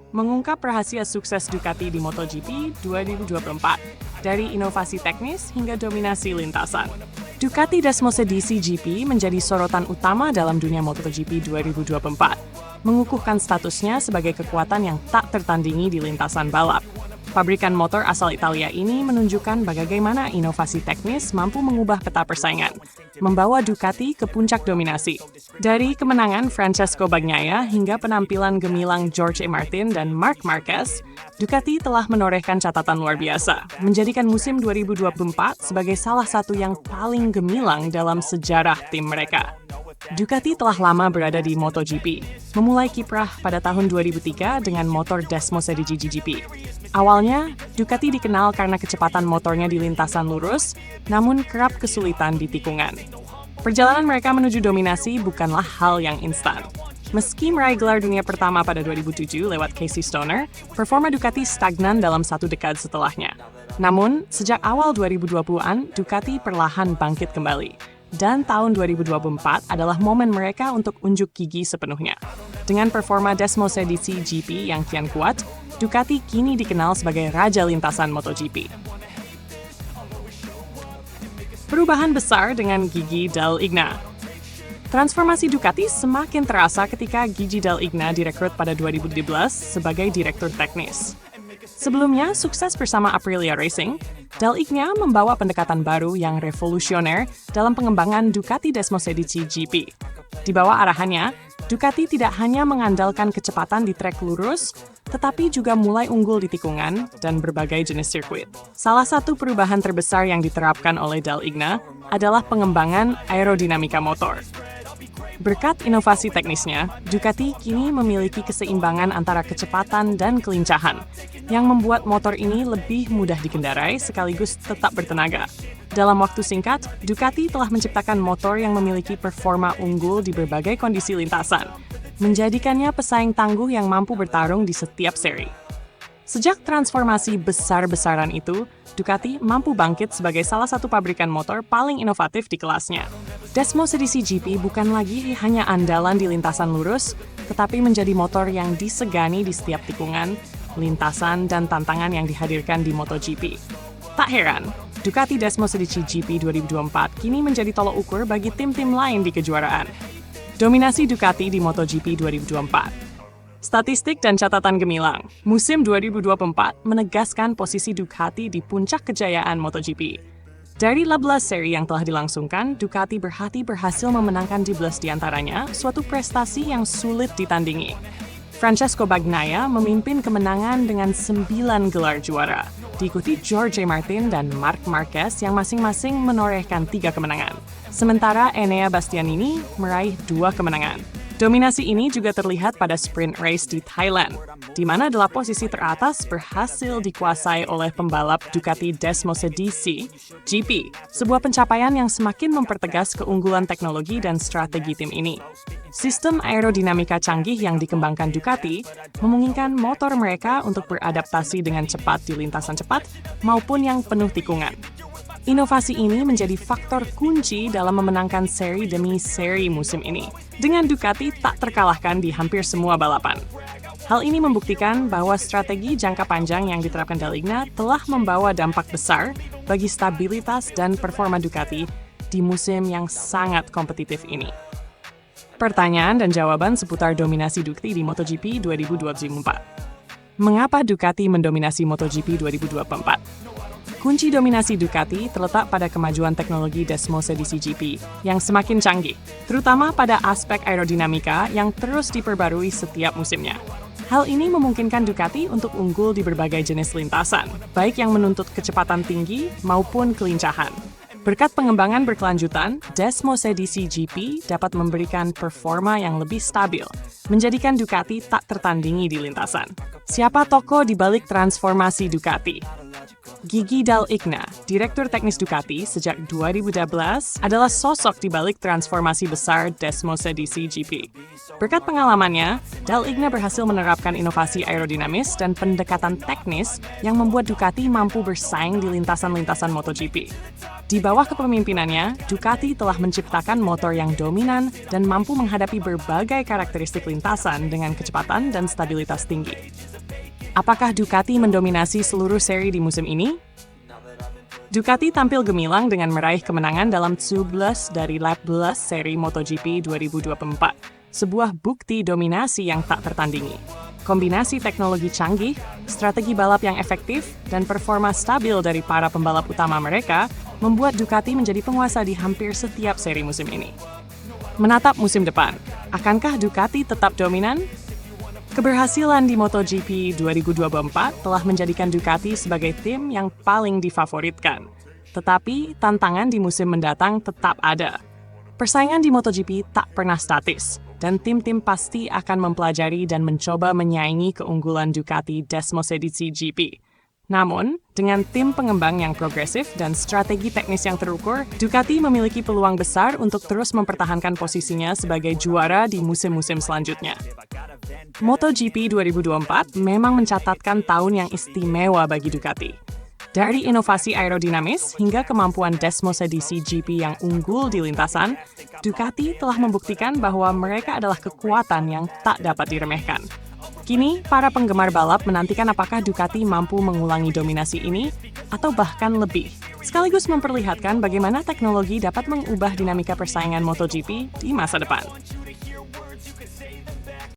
mengungkap rahasia sukses Ducati di MotoGP 2024, dari inovasi teknis hingga dominasi lintasan. Ducati Desmosed GP menjadi sorotan utama dalam dunia MotoGP 2024, mengukuhkan statusnya sebagai kekuatan yang tak tertandingi di lintasan balap. Pabrikan motor asal Italia ini menunjukkan bagaimana inovasi teknis mampu mengubah peta persaingan, membawa Ducati ke puncak dominasi. Dari kemenangan Francesco Bagnaia hingga penampilan gemilang Jorge Martin dan Marc Marquez, Ducati telah menorehkan catatan luar biasa, menjadikan musim 2024 sebagai salah satu yang paling gemilang dalam sejarah tim mereka. Ducati telah lama berada di MotoGP, memulai kiprah pada tahun 2003 dengan motor Desmosed GP. Awalnya, Ducati dikenal karena kecepatan motornya di lintasan lurus, namun kerap kesulitan di tikungan. Perjalanan mereka menuju dominasi bukanlah hal yang instan. Meski meraih gelar dunia pertama pada 2007 lewat Casey Stoner, performa Ducati stagnan dalam satu dekade setelahnya. Namun, sejak awal 2020-an, Ducati perlahan bangkit kembali. Dan tahun 2024 adalah momen mereka untuk unjuk gigi sepenuhnya. Dengan performa Desmosed GP yang kian kuat, Ducati kini dikenal sebagai raja lintasan MotoGP. Perubahan besar dengan Gigi Dall'Igna. Transformasi Ducati semakin terasa ketika Gigi Dall'Igna direkrut pada 2012 sebagai direktur teknis. Sebelumnya, sukses bersama Aprilia Racing, Dall'Igna membawa pendekatan baru yang revolusioner dalam pengembangan Ducati Desmosed GP. Di bawah arahannya, Ducati tidak hanya mengandalkan kecepatan di trek lurus, tetapi juga mulai unggul di tikungan dan berbagai jenis sirkuit. Salah satu perubahan terbesar yang diterapkan oleh Dall'Igna adalah pengembangan aerodinamika motor. Berkat inovasi teknisnya, Ducati kini memiliki keseimbangan antara kecepatan dan kelincahan, yang membuat motor ini lebih mudah dikendarai sekaligus tetap bertenaga. Dalam waktu singkat, Ducati telah menciptakan motor yang memiliki performa unggul di berbagai kondisi lintasan, menjadikannya pesaing tangguh yang mampu bertarung di setiap seri. Sejak transformasi besar-besaran itu, Ducati mampu bangkit sebagai salah satu pabrikan motor paling inovatif di kelasnya. Desmosed GP bukan lagi hanya andalan di lintasan lurus, tetapi menjadi motor yang disegani di setiap tikungan, lintasan, dan tantangan yang dihadirkan di MotoGP. Tak heran, Ducati Desmosed GP 2024 kini menjadi tolok ukur bagi tim-tim lain di kejuaraan. Dominasi Ducati di MotoGP 2024. Statistik dan catatan gemilang, musim 2024 menegaskan posisi Ducati di puncak kejayaan MotoGP. Dari 11 seri yang telah dilangsungkan, Ducati berhasil memenangkan 12 diantaranya, suatu prestasi yang sulit ditandingi. Francesco Bagnaia memimpin kemenangan dengan 9 gelar juara, diikuti Jorge Martin dan Marc Marquez yang masing-masing menorehkan 3 kemenangan. Sementara Enea Bastianini meraih 2 kemenangan. Dominasi ini juga terlihat pada sprint race di Thailand, di mana 8 posisi teratas berhasil dikuasai oleh pembalap Ducati Desmosed GP, sebuah pencapaian yang semakin mempertegas keunggulan teknologi dan strategi tim ini. Sistem aerodinamika canggih yang dikembangkan Ducati memungkinkan motor mereka untuk beradaptasi dengan cepat di lintasan cepat maupun yang penuh tikungan. Inovasi ini menjadi faktor kunci dalam memenangkan seri demi seri musim ini, dengan Ducati tak terkalahkan di hampir semua balapan. Hal ini membuktikan bahwa strategi jangka panjang yang diterapkan Dall'Igna telah membawa dampak besar bagi stabilitas dan performa Ducati di musim yang sangat kompetitif ini. Pertanyaan dan jawaban seputar dominasi Ducati di MotoGP 2024. Mengapa Ducati mendominasi MotoGP 2024? Kunci dominasi Ducati terletak pada kemajuan teknologi Desmosed GP yang semakin canggih, terutama pada aspek aerodinamika yang terus diperbarui setiap musimnya. Hal ini memungkinkan Ducati untuk unggul di berbagai jenis lintasan, baik yang menuntut kecepatan tinggi maupun kelincahan. Berkat pengembangan berkelanjutan, Desmosed GP dapat memberikan performa yang lebih stabil, menjadikan Ducati tak tertandingi di lintasan. Siapa tokoh di balik transformasi Ducati? Gigi Dall'Igna, Direktur Teknis Ducati sejak 2012, adalah sosok di balik transformasi besar Desmosed GP. Berkat pengalamannya, Dall'Igna berhasil menerapkan inovasi aerodinamis dan pendekatan teknis yang membuat Ducati mampu bersaing di lintasan-lintasan MotoGP. Di bawah kepemimpinannya, Ducati telah menciptakan motor yang dominan dan mampu menghadapi berbagai karakteristik lintasan dengan kecepatan dan stabilitas tinggi. Apakah Ducati mendominasi seluruh seri di musim ini? Ducati tampil gemilang dengan meraih kemenangan dalam 17 dari 18 seri MotoGP 2024, sebuah bukti dominasi yang tak tertandingi. Kombinasi teknologi canggih, strategi balap yang efektif, dan performa stabil dari para pembalap utama mereka membuat Ducati menjadi penguasa di hampir setiap seri musim ini. Menatap musim depan, akankah Ducati tetap dominan? Keberhasilan di MotoGP 2024 telah menjadikan Ducati sebagai tim yang paling difavoritkan. Tetapi tantangan di musim mendatang tetap ada. Persaingan di MotoGP tak pernah statis, dan tim-tim pasti akan mempelajari dan mencoba menyaingi keunggulan Ducati Desmosedici GP. Namun, dengan tim pengembang yang progresif dan strategi teknis yang terukur, Ducati memiliki peluang besar untuk terus mempertahankan posisinya sebagai juara di musim-musim selanjutnya. MotoGP 2024 memang mencatatkan tahun yang istimewa bagi Ducati. Dari inovasi aerodinamis hingga kemampuan Desmosedici GP yang unggul di lintasan, Ducati telah membuktikan bahwa mereka adalah kekuatan yang tak dapat diremehkan. Kini, para penggemar balap menantikan apakah Ducati mampu mengulangi dominasi ini atau bahkan lebih, sekaligus memperlihatkan bagaimana teknologi dapat mengubah dinamika persaingan MotoGP di masa depan.